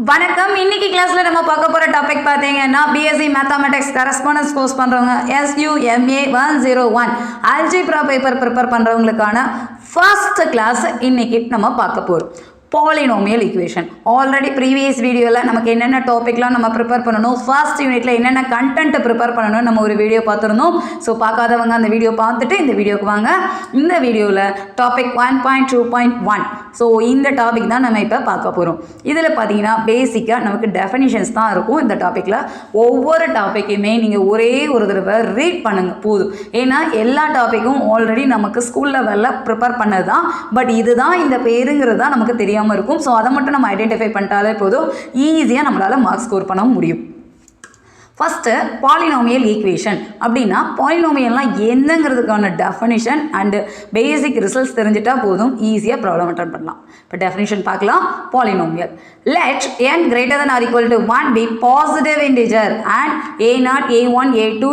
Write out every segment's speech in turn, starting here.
வணக்கம். இன்னைக்கு கிளாஸ்ல நம்ம பார்க்க போற டாபிக் பாத்தீங்கன்னா B.Sc Mathematics correspondence கோர்ஸ் பண்றவங்க SUMA101 Algebra பேப்பர் ப்ரிப்பேர் பண்றவங்களுக்கான ஃபர்ஸ்ட் கிளாஸ் இன்னைக்கு நம்ம பார்க்க போறோம். Polynomial equation. Already previous video la நமக்கு என்னென்ன டாபிக்லாம் நம்ம ப்ரிப்பேர் பண்ணனும், ஃபர்ஸ்ட் யூனிட்ல என்னென்ன கண்டென்ட் ப்ரிப்பேர் பண்ணனும் நம்ம ஒரு வீடியோ பார்த்திருந்தோம். சோ பார்க்காதவங்க அந்த வீடியோ பார்த்துட்டு இந்த வீடியோக்கு வாங்க. இந்த வீடியோல டாபிக் 1.2.1. சோ இந்த டாபிக் தான் நம்ம இப்ப பார்க்க போறோம். இதுல பாத்தீங்கன்னா பேசிக்கா நமக்கு டெஃபினிஷன்ஸ் தான் இருக்கும். இந்த டாபிக்ல ஒவ்வொரு டாபிக்கையுமே நீங்க ஒரே ஒரு தடவை ரீட் பண்ணுங்க போதும். ஏன்னா எல்லா டாபிக்கும் ஆல்ரெடி நமக்கு ஸ்கூல் லெவல்ல ப்ரிப்பேர் பண்ணதுதான். பட் இதுதான் இந்த பேருங்கிறது தான் நமக்கு தெரியும் இருக்கும். சோ அதை மட்டும் நம்ம ஐடென்டிஃபை பண்ணிட்டாலே போதும், ஈஸியா நம்மளால மார்க் ஸ்கோர் பண்ண முடியும். ஃபர்ஸ்ட் பாலினாமியல் ஈக்குவேஷன் அப்படின்னா பாலினாமியல்னா என்னங்கிறதுக்கான டெஃபினிஷன் அண்ட் பேசிக் ரிசல்ட்ஸ் தெரிஞ்சிட்டா போதும், ஈஸியா ப்ராப்ளம் அட்டெண்ட் பண்ணலாம். இப்போ டெஃபினிஷன் பார்க்கலாம். Polynomial let n greater than or equal to 1 be positive integer and a0, a1, a2,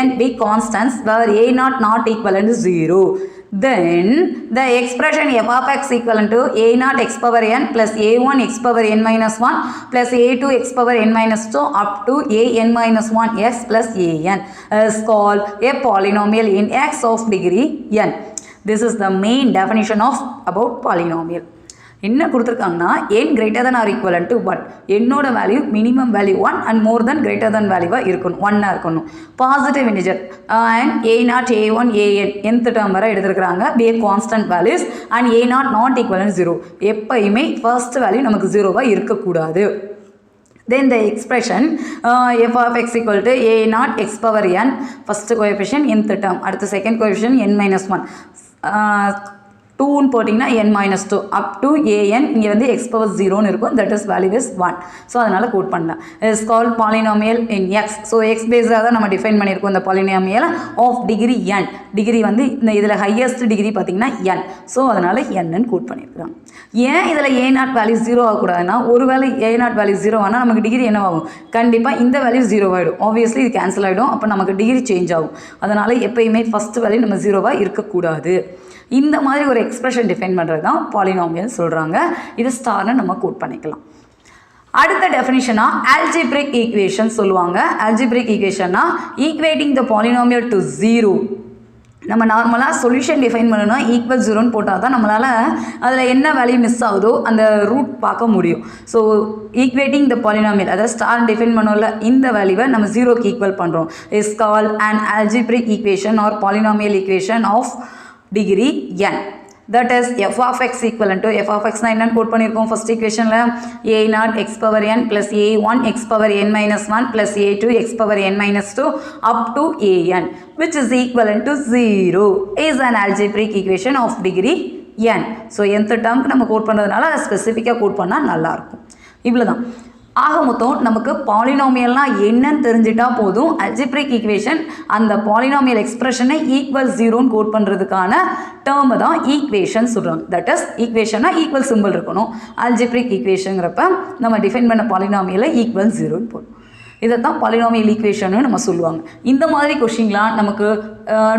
an be constants where a0 not equivalent to 0. Then the expression f of x equivalent to a0 x power n plus a1 x power n minus 1 plus a2 x power n minus 2 up to an minus 1 x plus an is called a polynomial in x of degree n. This is the main definition of about polynomial. என்ன கொடுத்துருக்காங்கன்னா n greater than or equivalent to 1, என்னோட value minimum value 1 and more than greater than வேல்யூவாக இருக்கணும், 1 இருக்கணும். Positive integer and a0 a1 an nth term வரை எடுத்துருக்காங்க. B constant values and a0 not equivalent 0, எப்பயுமே first value நமக்கு 0வாக இருக்கக்கூடாது. Then the expression f of x equal to a0 x power n, first coefficient nth term, அடுத்த second coefficient n minus 1, 2 போட்டிங்கன்னா n minus 2 up to an, இங்கே வந்து x power 0 இருக்கும், that is value is 1. So அதனால் code பண்ணலாம். is called polynomial in x. So x பேஸாக தான் நம்ம டிஃபைன் பண்ணியிருக்கோம் இந்த polynomial of degree n. Degree வந்து இந்த இதில் ஹையஸ்ட் டிகிரி பார்த்தீங்கன்னா n. ஸோ அதனால் n கோட் பண்ணியிருக்காங்க. ஏன் இதில் a0 வேல்யூ 0 ஆகக்கூடாதுன்னா, ஒரு வேலை a0 வேல்யூ 0 ஆனால் நமக்கு டிகிரி என்ன ஆகும், கண்டிப்பாக இந்த வேல்யூ 0 ஆகிடும். ஆப்வியஸ்லி இது கேன்சல் ஆகிடும், அப்போ நமக்கு டிகிரி சேஞ்ச் ஆகும். அதனால் எப்பயுமே ஃபஸ்ட் வேல்யூ நம்ம 0வாக இருக்கக்கூடாது. இந்த மாதிரி ஒரு எக்ஸ்பிரஷன் டிஃபைன் பண்ணுறது தான் பாலினாமியல் சொல்கிறாங்க. இது ஸ்டார்னு நம்ம கோட் பண்ணிக்கலாம். அடுத்த டெஃபினிஷனா ஆல்ஜிப்ரிக் ஈக்குவேஷன் சொல்லுவாங்க. ஆல்ஜிப்ரிக் ஈக்குவேஷன்னா ஈக்குவேட்டிங் த பாலினாமியல் டு 0. நம்ம நார்மலாக சொல்யூஷன் டிஃபைன் பண்ணணும்னா ஈக்குவல் 0ன்னு போட்டால் தான் நம்மளால் அதில் என்ன வேல்யூ மிஸ் ஆகுதோ அந்த ரூட் பார்க்க முடியும். ஸோ ஈக்குவேட்டிங் த பாலினாமியல், அதாவது ஸ்டார் டிஃபைன் பண்ணோம்ல, இந்த வேல்யூவை நம்ம 0க்கு ஈக்குவல் பண்ணுறோம். Is call and algebraic equation or polynomial equation of degree n. That is f of x equivalent to f of x na enna quote பண்ணிருக்கோம் first equationல a0 x power n plus a1 x power n minus 1 plus a2 x power n minus 2 up to an, which is equivalent to 0, is an algebraic equation of degree n. So nth term நம்ம code பண்றதுனால அதை ஸ்பெசிஃபிக்காக code பண்ணா நல்லா இருக்கும். இவ்வளவுதான். ஆக மொத்தம் நமக்கு பாலினாமியல்னா என்னன்னு தெரிஞ்சிட்டா போதும், அல்ஜிப்ரிக் ஈக்குவேஷன் அந்த பாலினாமியல் எக்ஸ்பிரஷனை ஈக்குவல் 0ன்னு கோட் பண்ணுறதுக்கான டேர்மை தான் ஈக்குவேஷன் சொல்கிறாங்க. தட் இஸ் ஈக்குவேஷனா ஈக்குவல் சிம்பிள் இருக்கணும். அல்ஜிப்ரிக் ஈக்குவேஷனுங்கிறப்ப நம்ம டிஃபைன் பண்ண பாலினாமியலை ஈக்குவல் 0ன்னு போடும். இதை தான் பாலினாமியல் ஈக்குவேஷன்னு நம்ம சொல்லுவாங்க. இந்த மாதிரி கொஷின்லாம் நமக்கு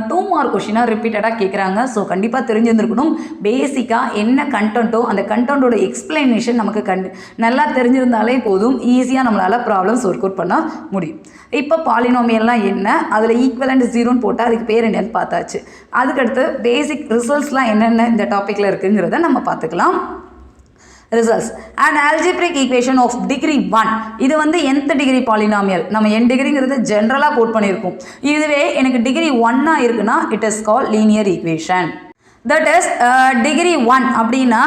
2 மார்க் கொஷினாக ரிப்பீட்டடாக கேட்குறாங்க. ஸோ கண்டிப்பாக தெரிஞ்சிருந்துருக்கணும். பேசிக்காக என்ன கண்டென்ட்டோ அந்த கண்டென்ட்டோட எக்ஸ்பிளனேஷன் நமக்கு நல்லா தெரிஞ்சிருந்தாலே போதும், ஈஸியாக நம்மளால் ப்ராப்ளம்ஸ் ஒர்க் அவுட் பண்ண முடியும். இப்போ பாலினாமியல்லாம் என்ன, அதில் ஈக்குவலண்ட் 0ன்னு போட்டால் அதுக்கு பேர் என்னன்னு பார்த்தாச்சு. அதுக்கடுத்து பேசிக் ரிசல்ட்ஸ்லாம் என்னென்ன இந்த டாப்பிக்கில் இருக்குங்கிறத நம்ம பார்த்துக்கலாம். results and algebraic equation of degree 1, இது வந்து nth degree polynomial. நம்ம n டிகிரிங்கிறது ஜென்ரலாக கோட் பண்ணியிருக்கோம். இதுவே எனக்கு டிகிரி 1 இருக்குன்னா it is called linear equation. That is degree 1 அப்படின்னா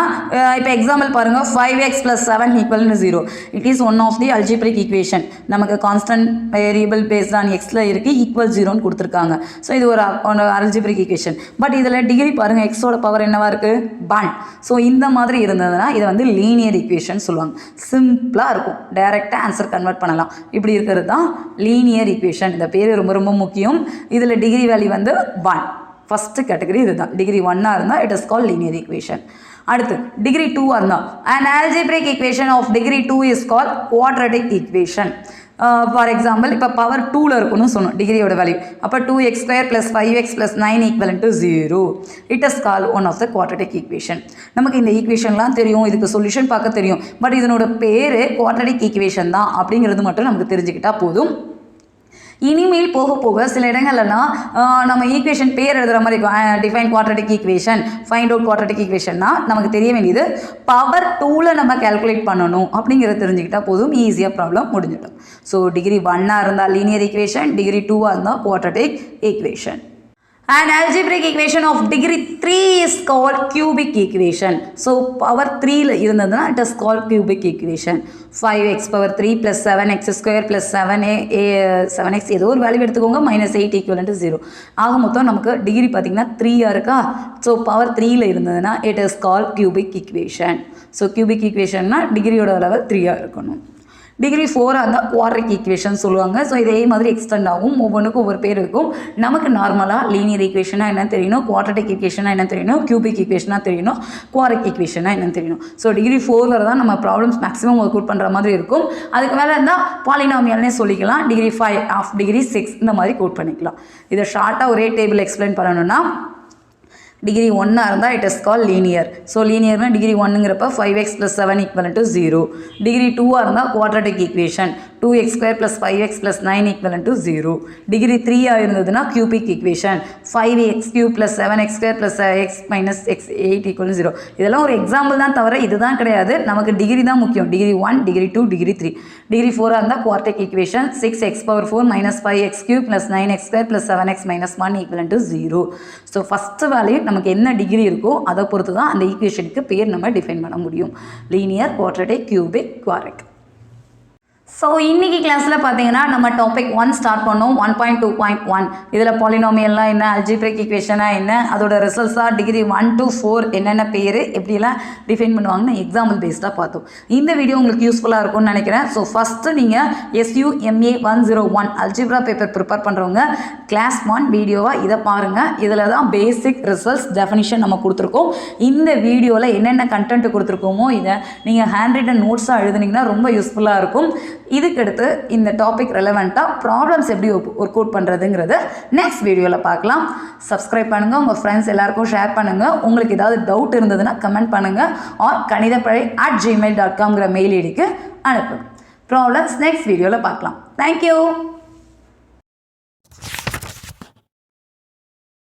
இப்போ எக்ஸாம்பிள் பாருங்கள், 5x plus 7 equal to 0. It is one of the algebraic equation. நமக்கு கான்ஸ்டன்ட் வேரியபிள் பேஸ்ட் ஆன் எக்ஸில் இருக்குது, ஈக்குவல் 0ன்னு கொடுத்துருக்காங்க. ஸோ இது ஒரு algebraic equation. பட் இதில் டிகிரி பாருங்கள், எக்ஸோட பவர் என்னவா இருக்குது, 1. ஸோ இந்த மாதிரி இருந்ததுன்னா இதை வந்து லீனியர் ஈக்குவேஷன் சொல்லுவாங்க. சிம்பிளாக இருக்கும், டைரெக்டாக ஆன்சர் கன்வெர்ட் பண்ணலாம். இப்படி இருக்கிறது தான் லீனியர் ஈக்குவேஷன். இந்த பேர் ரொம்ப ரொம்ப முக்கியம். இதில் டிகிரி வேல்யூ வந்து 1. ஃபஸ்ட்டு கேட்டகரி இதுதான். டிகிரி 1 இருந்தால் it is call linear equation. அடுத்து டிகிரி 2 இருந்தால் and algebraic equation of degree 2 is call quadratic equation. For example இப்போ பவர் 2ல் இருக்குன்னு சொன்னோம் டிகிரியோட வேல்யூ. அப்போ 2x² + 5x + 9 equivalent to 0. It is call one of the quadratic equation. நமக்கு இந்த ஈக்குவேஷன்லாம் தெரியும், இதுக்கு சொல்யூஷன் பார்க்க தெரியும், பட் இதனோட பேர் குவாட்ரடிக் ஈக்குவேஷன் தான் அப்படிங்கிறது மட்டும் நமக்கு தெரிஞ்சுக்கிட்டா போதும். இனிமேல் போக போக சில இடங்கள்லாம் நம்ம ஈக்குவேஷன் பேர் எழுதுகிற மாதிரி இருக்கும். Define quadratic equation, find out quadratic ஈக்குவேஷன்னா நமக்கு தெரிய வேண்டியது பவர் 2ல் நம்ம கால்குலேட் பண்ணணும் அப்படிங்கிறத தெரிஞ்சுக்கிட்டால் போதும், ஈஸியாக ப்ராப்ளம் முடிஞ்சிடும். ஸோ டிகிரி 1 இருந்தால் லீனியர் ஈக்குவேஷன், டிகிரி 2 இருந்தால் quadratic equation. An algebraic equation of degree 3 is called cubic equation. So power 3 இருந்ததுன்னா it is called cubic equation. 5x power 3 plus 7x square plus 7x ஏதோ ஒரு value எடுத்துக்கோங்க, -8 equivalent to 0. ஆக மொத்தம் நமக்கு degree பார்த்தீங்கன்னா 3 இருக்கா. ஸோ பவர் 3 இருந்ததுன்னா it is called cubic equation. So cubic equationனா டிகிரியோட லெவல் 3 இருக்கணும். டிகிரி 4 இருந்தால் குவாட்ரிக் ஈக்குவேஷன் சொல்லுவாங்க. ஸோ இதே மாதிரி எக்ஸ்டெண்ட் ஆகும், ஒவ்வொன்றுக்கும் ஒவ்வொரு பேர் இருக்கும். நமக்கு நார்மலாக லீனியர் ஈக்குவேஷனாக என்ன தெரியணும், குவாட்ரடிக் ஈக்குவேஷனாக என்ன தெரியணும், கியூபிக் ஈக்குவேஷனாக தெரியணும், குவாட்ரிக் ஈக்குவேஷனாக என்னன்னு தெரியணும். ஸோ டிகிரி 4 தான் நம்ம ப்ராப்ளம்ஸ் மேக்ஸிமம் ஒர்க் அவுட் பண்ணுற மாதிரி இருக்கும். அதுக்கு மேலே இருந்தால் பாலினாமியல்னே சொல்லிக்கலாம். டிகிரி 5 ஆஃப் டிகிரி 6 இந்த மாதிரி கோட் பண்ணிக்கலாம். இதை ஷார்ட்டாக ஒரே டேபிள் எக்ஸ்பிளைன் பண்ணணும்னா டிகிரி 1 இருந்தால் it is call linear. So லீனியர்னா டிகிரி 1ங்கிறப்ப 5x + 7 = 0. டிகிரி 2 இருந்தால் quadratic equation, 2x² + 5x + 9 = 0. Degree 3 இருந்ததுன்னா cubic equation, 5x³ + 7x² + x - x 8 = 0. இதெல்லாம் ஒரு எக்ஸாம்பிள் தான் தவிர இதுதான் கிடையாது. நமக்கு டிகிரி தான் முக்கியம். Degree 1, degree 2, degree 3. டிகிரி 4 இருந்தால் quadratic equation, 6x⁴ - 5x³ + 9x² + 7x - 1 = 0. So first value நமக்கு என்ன டிகிரி இருக்கோ அதை பொறுத்து தான் அந்த ஈக்குவேஷனுக்கு பேர் நம்ம டிஃபைன் பண்ண முடியும். Linear, quadratic, cubic, quadratic. So இன்றைக்கி கிளாஸில் பார்த்தீங்கன்னா நம்ம டாபிக் 1 ஸ்டார்ட் பண்ணோம். 1.2.1 இதில் பாலினாமியல்லாம் என்ன, அல்ஜிப்ரிக் ஈக்குவேஷனாக என்ன, அதோட ரிசல்ட்ஸாக டிகிரி 1 to 4 என்னென்ன பேர் எப்படிலாம் டிஃபைன் பண்ணுவாங்கன்னு எக்ஸாம்பிள் பேஸ்டாக பார்த்தோம். இந்த வீடியோ உங்களுக்கு யூஸ்ஃபுல்லாக இருக்கும்னு நினைக்கிறேன். ஸோ ஃபஸ்ட்டு நீங்கள் SUMA101 அல்ஜிப்ரா பேப்பர் ப்ரிப்பேர் பண்ணுறவங்க கிளாஸ் 1 வீடியோவாக இதை பாருங்கள். இதில் தான் பேசிக் ரிசல்ட்ஸ் டெஃபினிஷன் நம்ம கொடுத்துருக்கோம். இந்த வீடியோவில் என்னென்ன கண்டென்ட் கொடுத்துருக்கோமோ இதை நீங்கள் ஹேண்ட் ரிட்டன் நோட்ஸாக எழுதுனீங்கன்னா ரொம்ப யூஸ்ஃபுல்லாக இருக்கும். இதுக்கடுத்து இந்த டாபிக் ரெலவெண்ட்டாக ப்ராப்ளம்ஸ் எப்படி ஒர்க் அவுட் பண்ணுறதுங்கிறது நெக்ஸ்ட் வீடியோவில் பார்க்கலாம். சப்ஸ்கிரைப் பண்ணுங்கள், உங்கள் ஃப்ரெண்ட்ஸ் எல்லாருக்கும் ஷேர் பண்ணுங்கள். உங்களுக்கு ஏதாவது டவுட் இருந்ததுன்னா கமெண்ட் பண்ணுங்கள். ஆர் KanithaPezhai@gmail.com மெயில் ஐடிக்கு அனுப்புங்க. ப்ராப்ளம்ஸ் நெக்ஸ்ட் வீடியோவில் பார்க்கலாம். தேங்க்யூ.